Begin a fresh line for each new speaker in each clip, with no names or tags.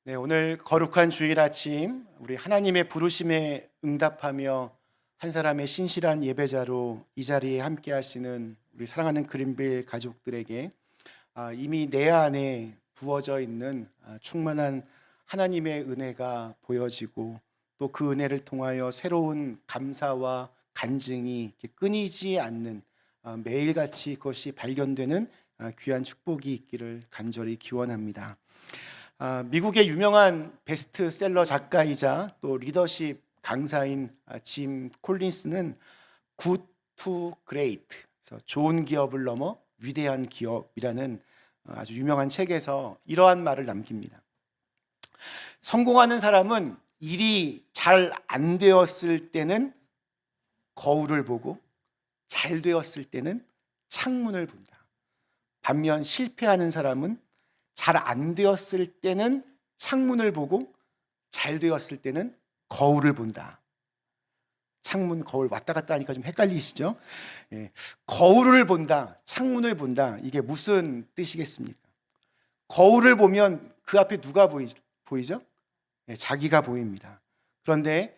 네, 오늘 거룩한 주일 아침 우리 하나님의 부르심에 응답하며 한 사람의 신실한 예배자로 이 자리에 함께 하시는 우리 사랑하는 그린빌 가족들에게 이미 내 안에 부어져 있는 충만한 하나님의 은혜가 보여지고 또 그 은혜를 통하여 새로운 감사와 간증이 이렇게 끊이지 않는 매일같이 그것이 발견되는 귀한 축복이 있기를 간절히 기원합니다. 미국의 유명한 베스트셀러 작가이자 또 리더십 강사인 짐 콜린스는 Good to Great, 그래서 좋은 기업을 넘어 위대한 기업이라는 아주 유명한 책에서 이러한 말을 남깁니다. 성공하는 사람은 일이 잘 안 되었을 때는 거울을 보고 잘 되었을 때는 창문을 본다. 반면 실패하는 사람은 잘 안 되었을 때는 창문을 보고 잘 되었을 때는 거울을 본다. 창문, 거울 왔다 갔다 하니까 좀 헷갈리시죠? 거울을 본다, 창문을 본다. 이게 무슨 뜻이겠습니까? 거울을 보면 그 앞에 누가 보이죠? 자기가 보입니다. 그런데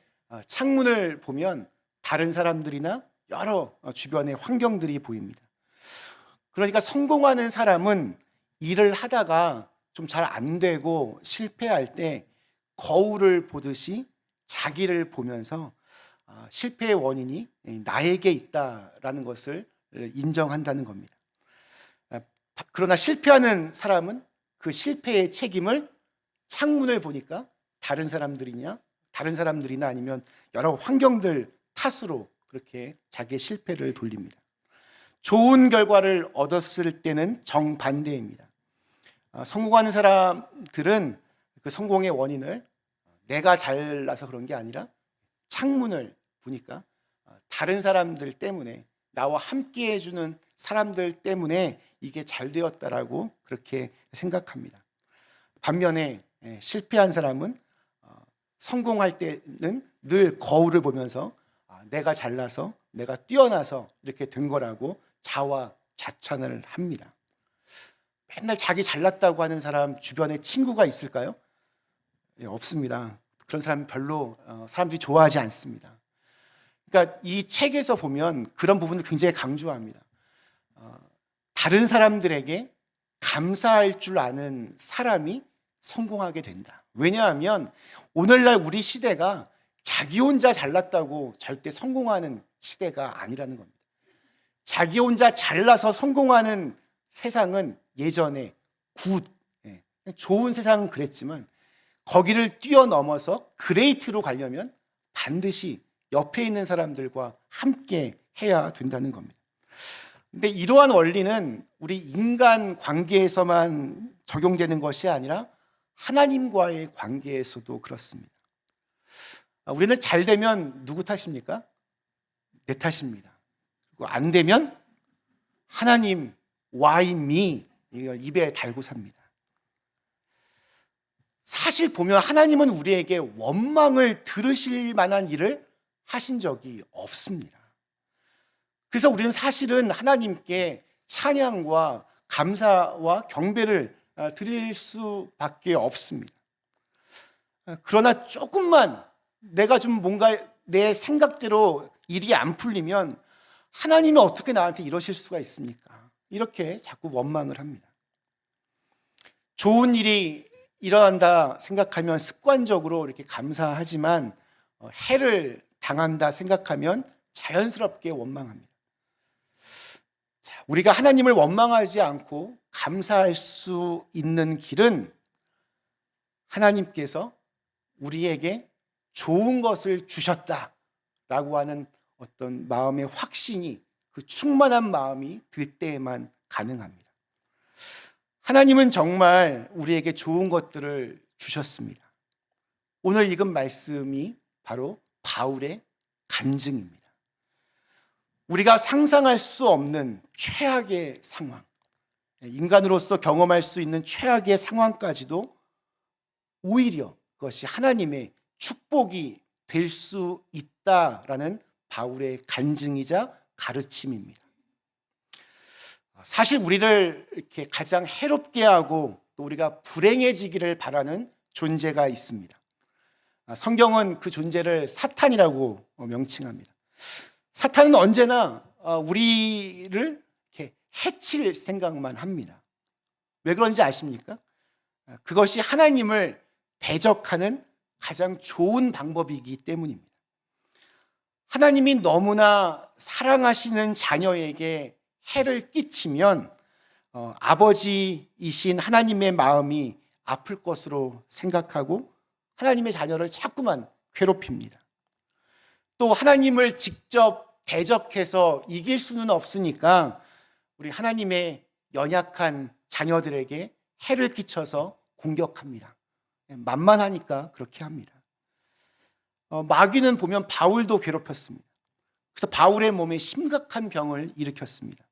창문을 보면 다른 사람들이나 여러 주변의 환경들이 보입니다. 그러니까 성공하는 사람은 일을 하다가 좀 잘 안 되고 실패할 때 거울을 보듯이 자기를 보면서 실패의 원인이 나에게 있다라는 것을 인정한다는 겁니다. 그러나 실패하는 사람은 그 실패의 책임을 창문을 보니까 다른 사람들이나 아니면 여러 환경들 탓으로 그렇게 자기의 실패를 돌립니다. 좋은 결과를 얻었을 때는 정반대입니다. 성공하는 사람들은 그 성공의 원인을 내가 잘나서 그런 게 아니라 창문을 보니까 다른 사람들 때문에, 나와 함께 해주는 사람들 때문에 이게 잘 되었다라고 그렇게 생각합니다. 반면에 실패한 사람은 성공할 때는 늘 거울을 보면서 내가 잘나서, 내가 뛰어나서 이렇게 된 거라고 자화자찬을 합니다. 맨날 자기 잘났다고 하는 사람 주변에 친구가 있을까요? 없습니다. 그런 사람 별로 사람들이 좋아하지 않습니다. 그러니까 이 책에서 보면 그런 부분을 굉장히 강조합니다. 다른 사람들에게 감사할 줄 아는 사람이 성공하게 된다. 왜냐하면 오늘날 우리 시대가 자기 혼자 잘났다고 절대 성공하는 시대가 아니라는 겁니다. 자기 혼자 잘나서 성공하는 세상은 예전에 좋은 세상은 그랬지만 거기를 뛰어넘어서 그레이트로 가려면 반드시 옆에 있는 사람들과 함께 해야 된다는 겁니다. 근데 이러한 원리는 우리 인간 관계에서만 적용되는 것이 아니라 하나님과의 관계에서도 그렇습니다. 우리는 잘 되면 누구 탓입니까? 내 탓입니다. 그리고 안 되면 하나님, why me? 이걸 입에 달고 삽니다. 사실 보면 하나님은 우리에게 원망을 들으실 만한 일을 하신 적이 없습니다. 그래서 우리는 사실은 하나님께 찬양과 감사와 경배를 드릴 수밖에 없습니다. 그러나 조금만 내가 좀 뭔가 내 생각대로 일이 안 풀리면 하나님이 어떻게 나한테 이러실 수가 있습니까? 이렇게 자꾸 원망을 합니다. 좋은 일이 일어난다 생각하면 습관적으로 이렇게 감사하지만 해를 당한다 생각하면 자연스럽게 원망합니다. 우리가 하나님을 원망하지 않고 감사할 수 있는 길은 하나님께서 우리에게 좋은 것을 주셨다라고 하는 어떤 마음의 확신이, 그 충만한 마음이 들 때에만 가능합니다. 하나님은 정말 우리에게 좋은 것들을 주셨습니다. 오늘 읽은 말씀이 바로 바울의 간증입니다. 우리가 상상할 수 없는 최악의 상황, 인간으로서 경험할 수 있는 최악의 상황까지도 오히려 그것이 하나님의 축복이 될 수 있다라는 바울의 간증이자 가르침입니다. 사실 우리를 이렇게 가장 해롭게 하고 또 우리가 불행해지기를 바라는 존재가 있습니다. 성경은 그 존재를 사탄이라고 명칭합니다. 사탄은 언제나 우리를 이렇게 해칠 생각만 합니다. 왜 그런지 아십니까? 그것이 하나님을 대적하는 가장 좋은 방법이기 때문입니다. 하나님이 너무나 사랑하시는 자녀에게 해를 끼치면 아버지이신 하나님의 마음이 아플 것으로 생각하고 하나님의 자녀를 자꾸만 괴롭힙니다. 또 하나님을 직접 대적해서 이길 수는 없으니까 우리 하나님의 연약한 자녀들에게 해를 끼쳐서 공격합니다. 만만하니까 그렇게 합니다. 마귀는 보면 바울도 괴롭혔습니다. 그래서 바울의 몸에 심각한 병을 일으켰습니다.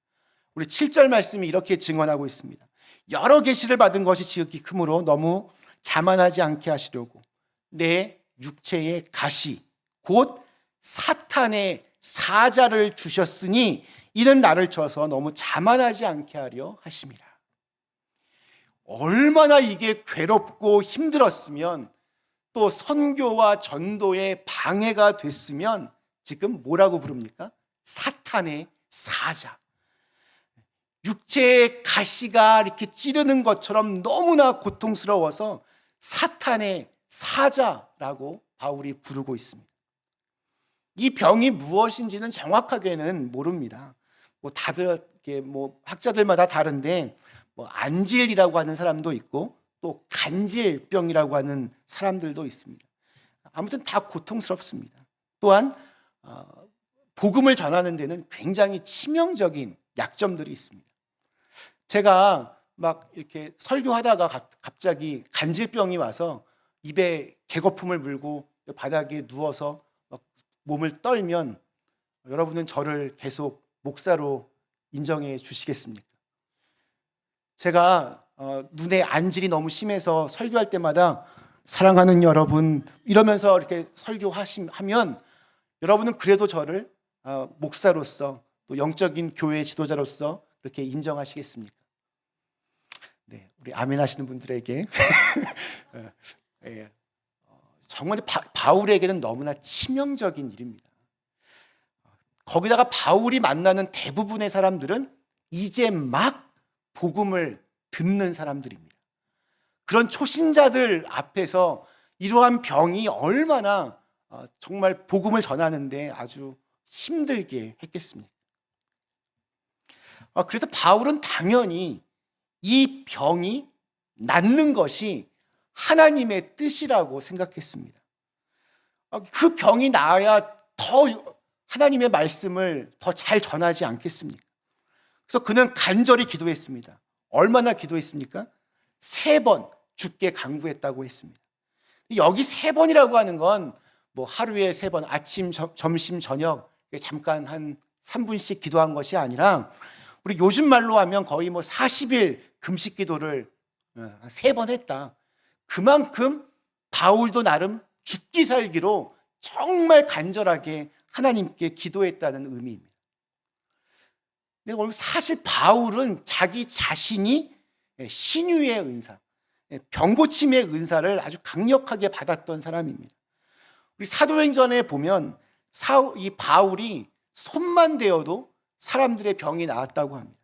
우리 7절 말씀이 이렇게 증언하고 있습니다. 여러 계시를 받은 것이 지극히 크므로 너무 자만하지 않게 하시려고 내 육체의 가시 곧 사탄의 사자를 주셨으니 이는 나를 쳐서 너무 자만하지 않게 하려 하심이라. 얼마나 이게 괴롭고 힘들었으면 또 선교와 전도에 방해가 됐으면 지금 뭐라고 부릅니까? 사탄의 사자. 육체의 가시가 이렇게 찌르는 것처럼 너무나 고통스러워서 사탄의 사자라고 바울이 부르고 있습니다. 이 병이 무엇인지는 정확하게는 모릅니다. 다들 학자들마다 다른데 안질이라고 하는 사람도 있고 또 간질병이라고 하는 사람들도 있습니다. 아무튼 다 고통스럽습니다. 또한 복음을 전하는 데는 굉장히 치명적인 약점들이 있습니다. 제가 막 이렇게 설교하다가 갑자기 간질병이 와서 입에 개거품을 물고 바닥에 누워서 막 몸을 떨면 여러분은 저를 계속 목사로 인정해 주시겠습니까? 제가 눈에 안질이 너무 심해서 설교할 때마다 사랑하는 여러분 이러면서 이렇게 설교하면 여러분은 그래도 저를 목사로서 또 영적인 교회 지도자로서 그렇게 인정하시겠습니까? 네, 우리 아멘 하시는 분들에게 정말 바울에게는 너무나 치명적인 일입니다. 거기다가 바울이 만나는 대부분의 사람들은 이제 막 복음을 듣는 사람들입니다. 그런 초신자들 앞에서 이러한 병이 얼마나 정말 복음을 전하는데 아주 힘들게 했겠습니까? 그래서 바울은 당연히 이 병이 낫는 것이 하나님의 뜻이라고 생각했습니다. 그 병이 나아야 더 하나님의 말씀을 더 잘 전하지 않겠습니까? 그래서 그는 간절히 기도했습니다. 얼마나 기도했습니까? 3번 주께 간구했다고 했습니다. 여기 3번이라고 하는 건 하루에 3번 아침, 점심, 저녁 잠깐 한 3분씩 기도한 것이 아니라 우리 요즘 말로 하면 거의 40일 금식 기도를 3번 했다. 그만큼 바울도 나름 죽기 살기로 정말 간절하게 하나님께 기도했다는 의미입니다. 사실 바울은 자기 자신이 신유의 은사, 병고침의 은사를 아주 강력하게 받았던 사람입니다. 우리 사도행전에 보면 이 바울이 손만 대어도 사람들의 병이 나았다고 합니다.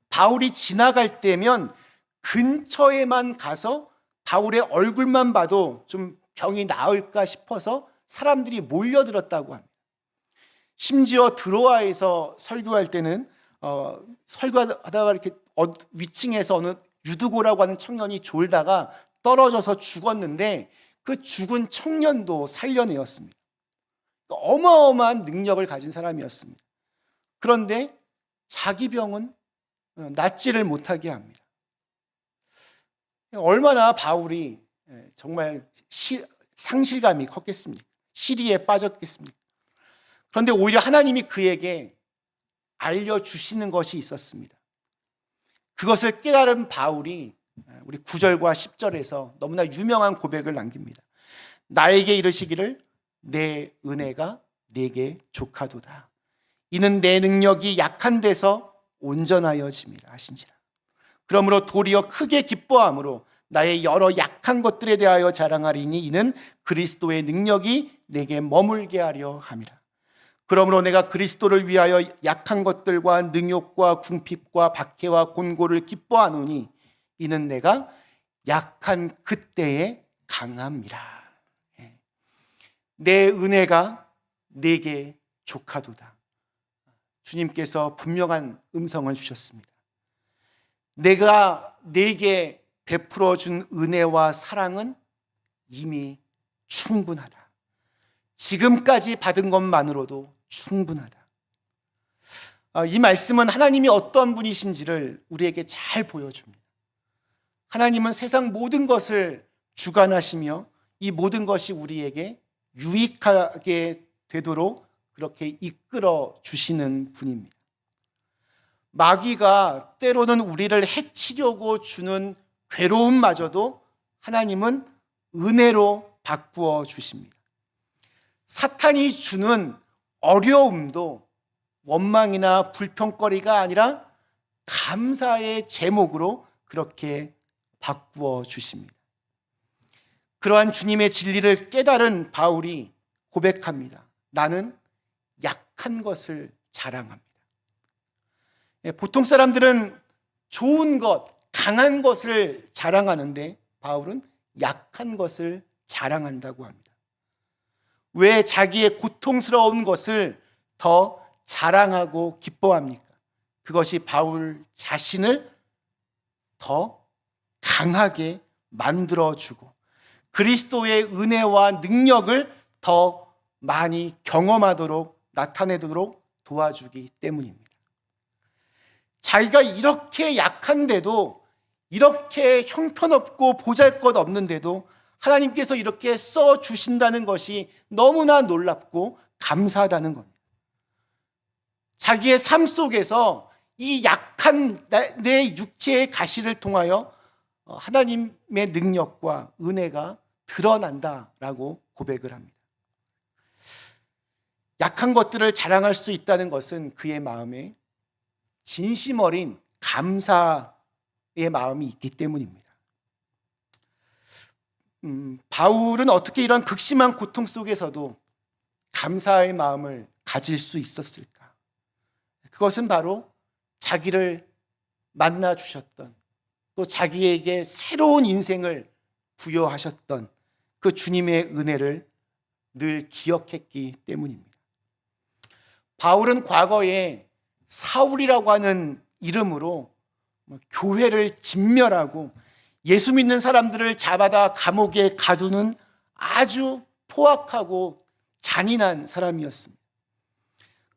바울이 지나갈 때면 근처에만 가서 바울의 얼굴만 봐도 좀 병이 나을까 싶어서 사람들이 몰려들었다고 합니다. 심지어 드로아에서 설교할 때는 설교하다가 이렇게 위층에서 어느 유두고라고 하는 청년이 졸다가 떨어져서 죽었는데 그 죽은 청년도 살려내었습니다. 어마어마한 능력을 가진 사람이었습니다. 그런데 자기 병은 낫지를 못하게 합니다. 얼마나 바울이 정말 상실감이 컸겠습니까? 시리에 빠졌겠습니까? 그런데 오히려 하나님이 그에게 알려주시는 것이 있었습니다. 그것을 깨달은 바울이 우리 9절과 10절에서 너무나 유명한 고백을 남깁니다. 나에게 이르시기를 내 은혜가 내게 족하도다. 이는 내 능력이 약한 데서 온전하여짐이라 하신지라. 그러므로 도리어 크게 기뻐함으로 나의 여러 약한 것들에 대하여 자랑하리니 이는 그리스도의 능력이 내게 머물게 하려 함이라. 그러므로 내가 그리스도를 위하여 약한 것들과 능욕과 궁핍과 박해와 곤고를 기뻐하노니 이는 내가 약한 그때에 강함이라. 내 은혜가 내게 족하도다. 주님께서 분명한 음성을 주셨습니다. 내가 내게 베풀어 준 은혜와 사랑은 이미 충분하다. 지금까지 받은 것만으로도 충분하다. 이 말씀은 하나님이 어떤 분이신지를 우리에게 잘 보여줍니다. 하나님은 세상 모든 것을 주관하시며 이 모든 것이 우리에게 유익하게 되도록 그렇게 이끌어 주시는 분입니다. 마귀가 때로는 우리를 해치려고 주는 괴로움마저도 하나님은 은혜로 바꾸어 주십니다. 사탄이 주는 어려움도 원망이나 불평거리가 아니라 감사의 제목으로 그렇게 바꾸어 주십니다. 그러한 주님의 진리를 깨달은 바울이 고백합니다. 나는 약한 것을 자랑합니다. 보통 사람들은 좋은 것, 강한 것을 자랑하는데 바울은 약한 것을 자랑한다고 합니다. 왜 자기의 고통스러운 것을 더 자랑하고 기뻐합니까? 그것이 바울 자신을 더 강하게 만들어주고 그리스도의 은혜와 능력을 더 많이 경험하도록 나타내도록 도와주기 때문입니다. 자기가 이렇게 약한데도, 이렇게 형편없고 보잘것없는데도 하나님께서 이렇게 써주신다는 것이 너무나 놀랍고 감사하다는 겁니다. 자기의 삶 속에서 이 약한 내 육체의 가시를 통하여 하나님의 능력과 은혜가 드러난다라고 고백을 합니다. 약한 것들을 자랑할 수 있다는 것은 그의 마음에 진심 어린 감사의 마음이 있기 때문입니다. 바울은 어떻게 이런 극심한 고통 속에서도 감사의 마음을 가질 수 있었을까? 그것은 바로 자기를 만나 주셨던, 또 자기에게 새로운 인생을 부여하셨던 그 주님의 은혜를 늘 기억했기 때문입니다. 바울은 과거에 사울이라고 하는 이름으로 교회를 진멸하고 예수 믿는 사람들을 잡아다 감옥에 가두는 아주 포악하고 잔인한 사람이었습니다.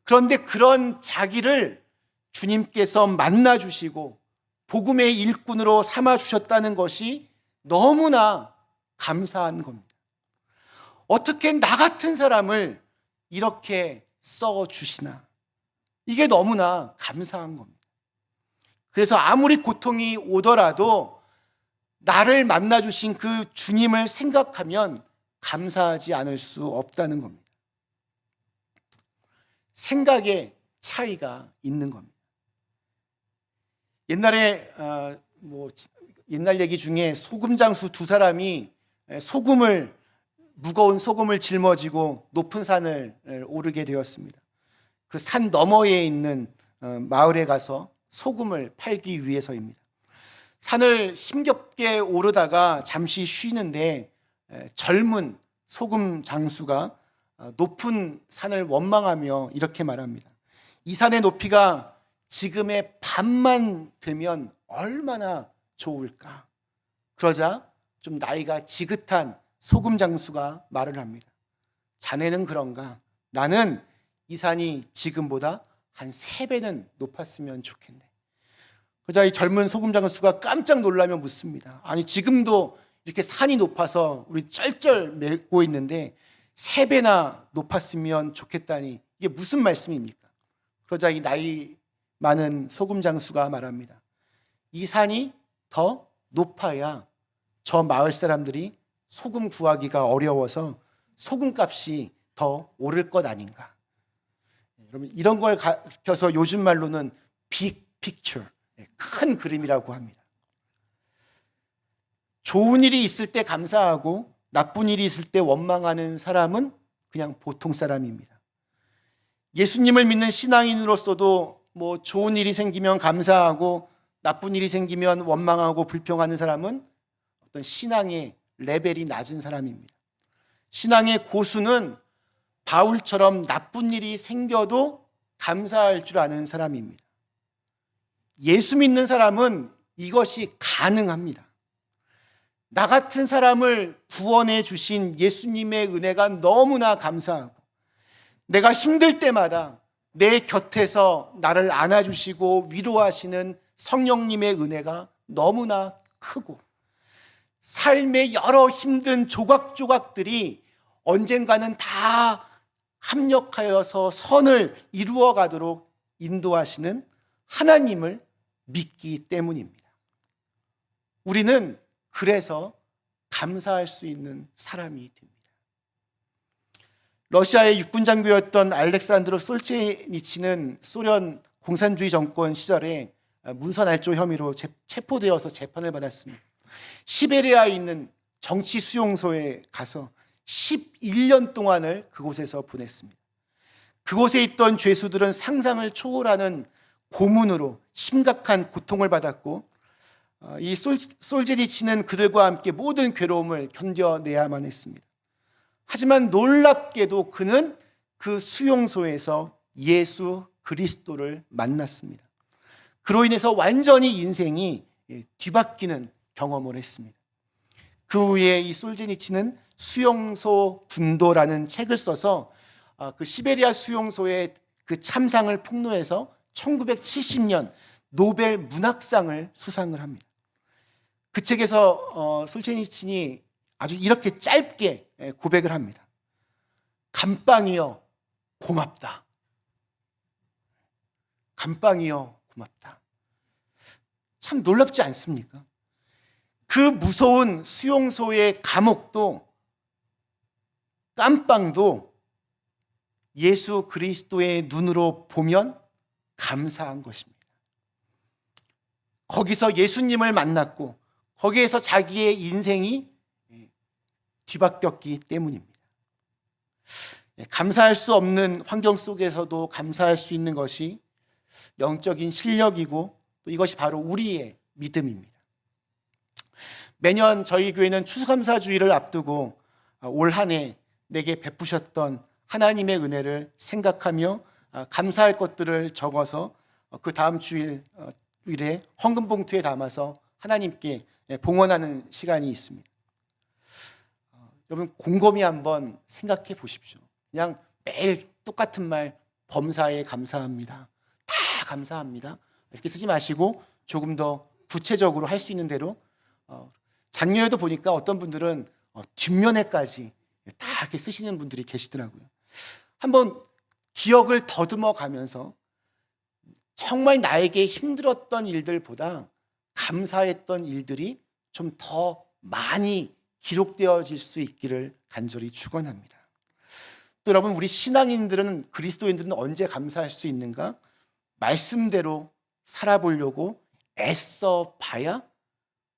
그런데 그런 자기를 주님께서 만나 주시고 복음의 일꾼으로 삼아 주셨다는 것이 너무나 감사한 겁니다. 어떻게 나 같은 사람을 이렇게 써 주시나? 이게 너무나 감사한 겁니다. 그래서 아무리 고통이 오더라도 나를 만나 주신 그 주님을 생각하면 감사하지 않을 수 없다는 겁니다. 생각의 차이가 있는 겁니다. 옛날에 옛날 얘기 중에 소금 장수 두 사람이 무거운 소금을 짊어지고 높은 산을 오르게 되었습니다. 그 산 너머에 있는 마을에 가서 소금을 팔기 위해서입니다. 산을 힘겹게 오르다가 잠시 쉬는데 젊은 소금 장수가 높은 산을 원망하며 이렇게 말합니다. 이 산의 높이가 지금의 반만 되면 얼마나 좋을까? 그러자 좀 나이가 지긋한 소금 장수가 말을 합니다. 자네는 그런가? 나는 이 산이 지금보다 한 3배는 높았으면 좋겠네. 그러자 이 젊은 소금 장수가 깜짝 놀라며 묻습니다. 아니 지금도 이렇게 산이 높아서 우리 쩔쩔 매고 있는데 3배나 높았으면 좋겠다니 이게 무슨 말씀입니까? 그러자 이 나이 많은 소금 장수가 말합니다. 이 산이 더 높아야 저 마을 사람들이 소금 구하기가 어려워서 소금값이 더 오를 것 아닌가. 여러분 이런 걸 가르쳐서 요즘 말로는 빅 픽처, 큰 그림이라고 합니다. 좋은 일이 있을 때 감사하고 나쁜 일이 있을 때 원망하는 사람은 그냥 보통 사람입니다. 예수님을 믿는 신앙인으로서도 뭐 좋은 일이 생기면 감사하고 나쁜 일이 생기면 원망하고 불평하는 사람은 어떤 신앙의 레벨이 낮은 사람입니다. 신앙의 고수는 바울처럼 나쁜 일이 생겨도 감사할 줄 아는 사람입니다. 예수 믿는 사람은 이것이 가능합니다. 나 같은 사람을 구원해 주신 예수님의 은혜가 너무나 감사하고, 내가 힘들 때마다 내 곁에서 나를 안아주시고 위로하시는 성령님의 은혜가 너무나 크고, 삶의 여러 힘든 조각조각들이 언젠가는 다 합력하여서 선을 이루어 가도록 인도하시는 하나님을 믿기 때문입니다. 우리는 그래서 감사할 수 있는 사람이 됩니다. 러시아의 육군 장교였던 알렉산드로 솔제니치는 소련 공산주의 정권 시절에 문서날조 혐의로 체포되어서 재판을 받았습니다. 시베리아에 있는 정치 수용소에 가서 11년 동안을 그곳에서 보냈습니다. 그곳에 있던 죄수들은 상상을 초월하는 고문으로 심각한 고통을 받았고, 이 솔제니치는 그들과 함께 모든 괴로움을 견뎌내야만 했습니다. 하지만 놀랍게도 그는 그 수용소에서 예수 그리스도를 만났습니다. 그로 인해서 완전히 인생이 뒤바뀌는 경험을 했습니다. 그 후에 이 솔제니치는 수용소 군도라는 책을 써서 그 시베리아 수용소의 그 참상을 폭로해서 1970년 노벨 문학상을 수상을 합니다. 그 책에서 솔제니친이 아주 이렇게 짧게 고백을 합니다. 감방이여 고맙다. 감방이여 고맙다. 참 놀랍지 않습니까? 그 무서운 수용소의 감옥도 깜빵도 예수 그리스도의 눈으로 보면 감사한 것입니다. 거기서 예수님을 만났고 거기에서 자기의 인생이 뒤바뀌었기 때문입니다. 감사할 수 없는 환경 속에서도 감사할 수 있는 것이 영적인 실력이고, 또 이것이 바로 우리의 믿음입니다. 매년 저희 교회는 추수감사주의를 앞두고 올 한 해 내게 베푸셨던 하나님의 은혜를 생각하며 감사할 것들을 적어서 그 다음 주일에 헌금 봉투에 담아서 하나님께 봉헌하는 시간이 있습니다. 여러분 곰곰이 한번 생각해 보십시오. 그냥 매일 똑같은 말, 범사에 감사합니다, 다 감사합니다, 이렇게 쓰지 마시고 조금 더 구체적으로 할 수 있는 대로, 작년에도 보니까 어떤 분들은 뒷면에까지 다 이렇게 쓰시는 분들이 계시더라고요. 한번 기억을 더듬어 가면서 정말 나에게 힘들었던 일들보다 감사했던 일들이 좀 더 많이 기록되어질 수 있기를 간절히 축원합니다. 또 여러분, 우리 신앙인들은, 그리스도인들은 언제 감사할 수 있는가? 말씀대로 살아보려고 애써 봐야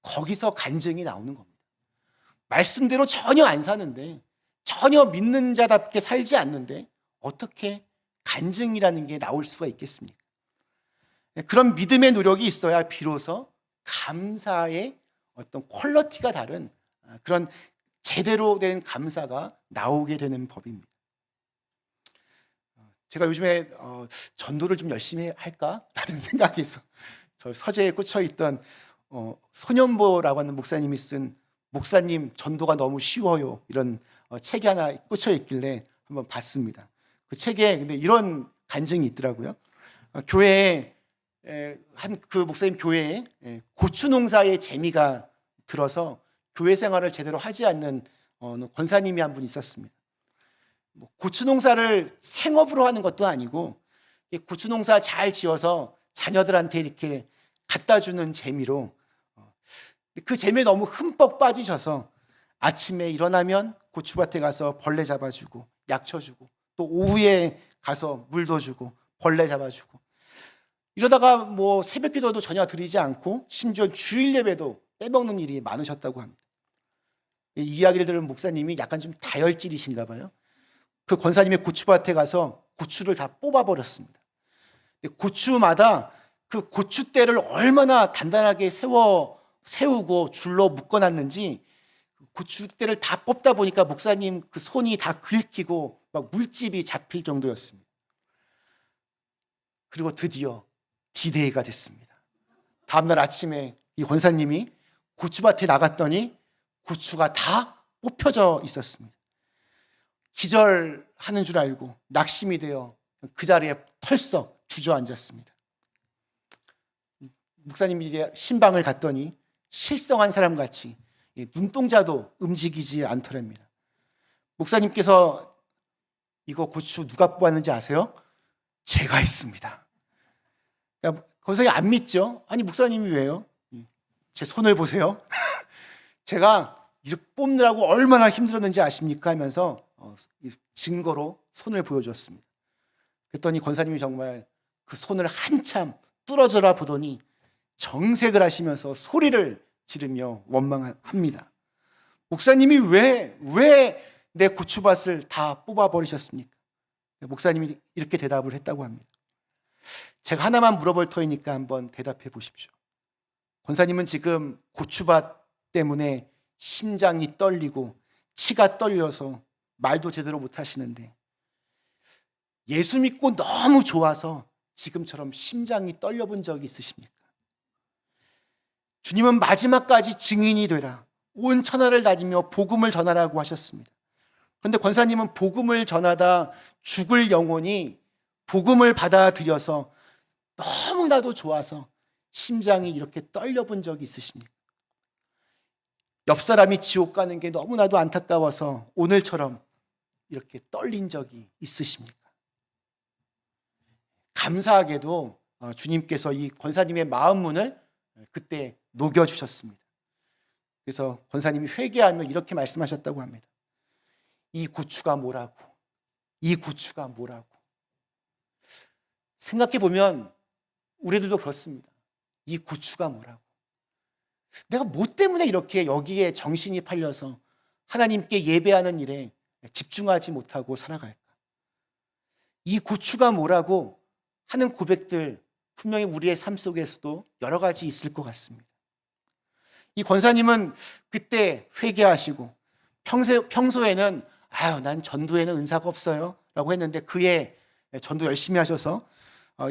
거기서 간증이 나오는 겁니다. 말씀대로 전혀 안 사는데, 전혀 믿는 자답게 살지 않는데 어떻게 간증이라는 게 나올 수가 있겠습니까? 그런 믿음의 노력이 있어야 비로소 감사의 어떤 퀄리티가 다른 그런 제대로 된 감사가 나오게 되는 법입니다. 제가 요즘에 전도를 좀 열심히 할까라는 생각에서 저 서재에 꽂혀 있던 소년보라고 하는 목사님이 쓴 목사님 전도가 너무 쉬워요, 이런 책이 하나 꽂혀 있길래 한번 봤습니다. 그 책에 근데 이런 간증이 있더라고요. 교회에 그 목사님 교회에 고추 농사에 재미가 들어서 교회 생활을 제대로 하지 않는 권사님이 한 분 있었습니다. 고추 농사를 생업으로 하는 것도 아니고 고추 농사 잘 지어서 자녀들한테 이렇게 갖다 주는 재미로, 그 재미에 너무 흠뻑 빠지셔서 아침에 일어나면 고추밭에 가서 벌레 잡아주고 약쳐주고, 또 오후에 가서 물도 주고 벌레 잡아주고, 이러다가 새벽 기도도 전혀 드리지 않고 심지어 주일 예배도 빼먹는 일이 많으셨다고 합니다. 이 이야기를 들은 목사님이 약간 좀 다혈질이신가 봐요. 그 권사님의 고추밭에 가서 고추를 다 뽑아버렸습니다. 고추마다 그 고추대를 얼마나 단단하게 세우고 줄로 묶어놨는지 고추대를 다 뽑다 보니까 목사님 그 손이 다 긁히고 막 물집이 잡힐 정도였습니다. 그리고 드디어 D-Day가 됐습니다. 다음날 아침에 이 권사님이 고추밭에 나갔더니 고추가 다 뽑혀져 있었습니다. 기절하는 줄 알고 낙심이 되어 그 자리에 털썩 주저앉았습니다. 목사님이 이제 신방을 갔더니 실성한 사람같이 눈동자도 움직이지 않더랍니다. 목사님께서 이거 고추 누가 뽑았는지 아세요? 제가 했습니다. 권사님 안 믿죠? 아니 목사님이 왜요? 제 손을 보세요. 제가 이렇게 뽑느라고 얼마나 힘들었는지 아십니까? 하면서 증거로 손을 보여줬습니다. 그랬더니 권사님이 정말 그 손을 한참 뚫어져라 보더니 정색을 하시면서 소리를 지르며 원망합니다. 목사님이 왜 내 고추밭을 다 뽑아버리셨습니까? 목사님이 이렇게 대답을 했다고 합니다. 제가 하나만 물어볼 터이니까 한번 대답해 보십시오. 권사님은 지금 고추밭 때문에 심장이 떨리고 치가 떨려서 말도 제대로 못 하시는데 예수 믿고 너무 좋아서 지금처럼 심장이 떨려본 적이 있으십니까? 주님은 마지막까지 증인이 되라, 온 천하를 다니며 복음을 전하라고 하셨습니다. 그런데 권사님은 복음을 전하다 죽을 영혼이 복음을 받아들여서 너무나도 좋아서 심장이 이렇게 떨려본 적이 있으십니까? 옆 사람이 지옥 가는 게 너무나도 안타까워서 오늘처럼 이렇게 떨린 적이 있으십니까? 감사하게도 주님께서 이 권사님의 마음 문을 그때 녹여주셨습니다. 그래서 권사님이 회개하며 이렇게 말씀하셨다고 합니다. 이 고추가 뭐라고? 이 고추가 뭐라고? 생각해 보면 우리들도 그렇습니다. 이 고추가 뭐라고? 내가 뭐 때문에 이렇게 여기에 정신이 팔려서 하나님께 예배하는 일에 집중하지 못하고 살아갈까? 이 고추가 뭐라고 하는 고백들 분명히 우리의 삶 속에서도 여러 가지 있을 것 같습니다. 이 권사님은 그때 회개하시고 평소에는 난 전도에는 은사가 없어요 라고 했는데 그의 전도 열심히 하셔서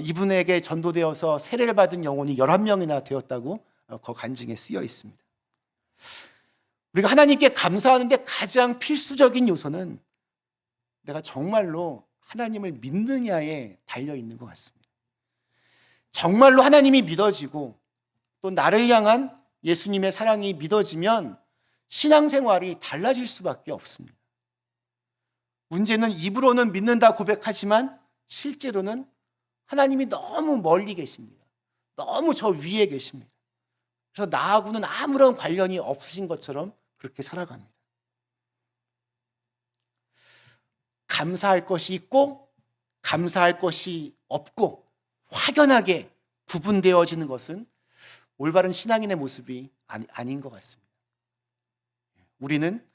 이분에게 전도되어서 세례를 받은 영혼이 11명이나 되었다고 그 간증에 쓰여 있습니다. 우리가 하나님께 감사하는데 가장 필수적인 요소는 내가 정말로 하나님을 믿느냐에 달려있는 것 같습니다. 정말로 하나님이 믿어지고 또 나를 향한 예수님의 사랑이 믿어지면 신앙생활이 달라질 수밖에 없습니다. 문제는 입으로는 믿는다 고백하지만 실제로는 하나님이 너무 멀리 계십니다. 너무 저 위에 계십니다. 그래서 나하고는 아무런 관련이 없으신 것처럼 그렇게 살아갑니다. 감사할 것이 있고 감사할 것이 없고 확연하게 구분되어지는 것은 올바른 신앙인의 모습이 아닌 것 같습니다. 우리는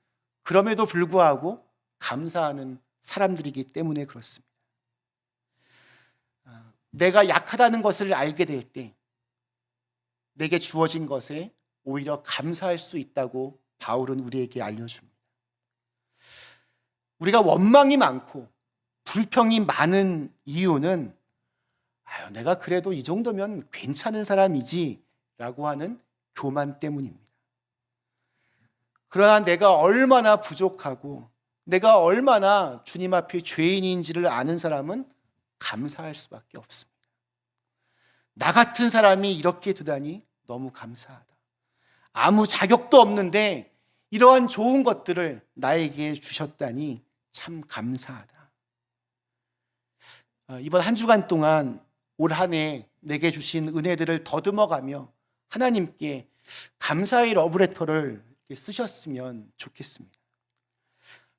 그럼에도 불구하고 감사하는 사람들이기 때문에 그렇습니다. 내가 약하다는 것을 알게 될 때 내게 주어진 것에 오히려 감사할 수 있다고 바울은 우리에게 알려줍니다. 우리가 원망이 많고 불평이 많은 이유는 내가 그래도 이 정도면 괜찮은 사람이지 라고 하는 교만 때문입니다. 그러나 내가 얼마나 부족하고 내가 얼마나 주님 앞에 죄인인지를 아는 사람은 감사할 수밖에 없습니다. 나 같은 사람이 이렇게 되다니 너무 감사하다. 아무 자격도 없는데 이러한 좋은 것들을 나에게 주셨다니 참 감사하다. 이번 한 주간 동안 올 한 해 내게 주신 은혜들을 더듬어가며 하나님께 감사의 러브레터를 쓰셨으면 좋겠습니다.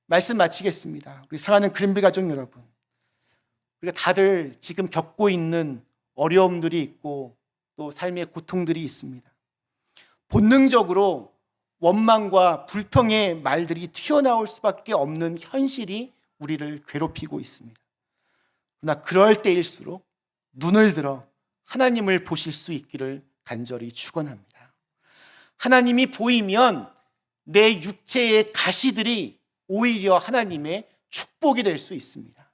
말씀 마치겠습니다. 우리 사랑하는 그린빌 가족 여러분, 우리가 다들 지금 겪고 있는 어려움들이 있고 또 삶의 고통들이 있습니다. 본능적으로 원망과 불평의 말들이 튀어나올 수밖에 없는 현실이 우리를 괴롭히고 있습니다. 그러나 그럴 때일수록 눈을 들어 하나님을 보실 수 있기를 간절히 축원합니다. 하나님이 보이면 내 육체의 가시들이 오히려 하나님의 축복이 될 수 있습니다.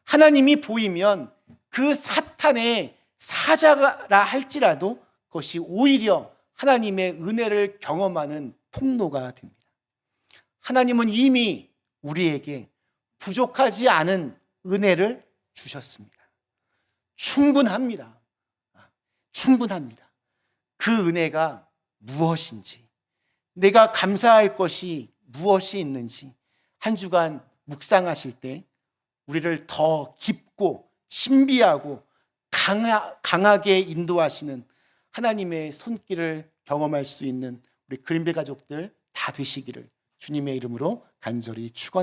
하나님이 보이면 그 사탄의 사자라 할지라도 그것이 오히려 하나님의 은혜를 경험하는 통로가 됩니다. 하나님은 이미 우리에게 부족하지 않은 은혜를 주셨습니다. 충분합니다. 충분합니다. 그 은혜가 무엇인지, 내가 감사할 것이 무엇이 있는지 한 주간 묵상하실 때 우리를 더 깊고 신비하고 강하게 인도하시는 하나님의 손길을 경험할 수 있는 우리 그린벨 가족들 다 되시기를 주님의 이름으로 간절히 축원합니다.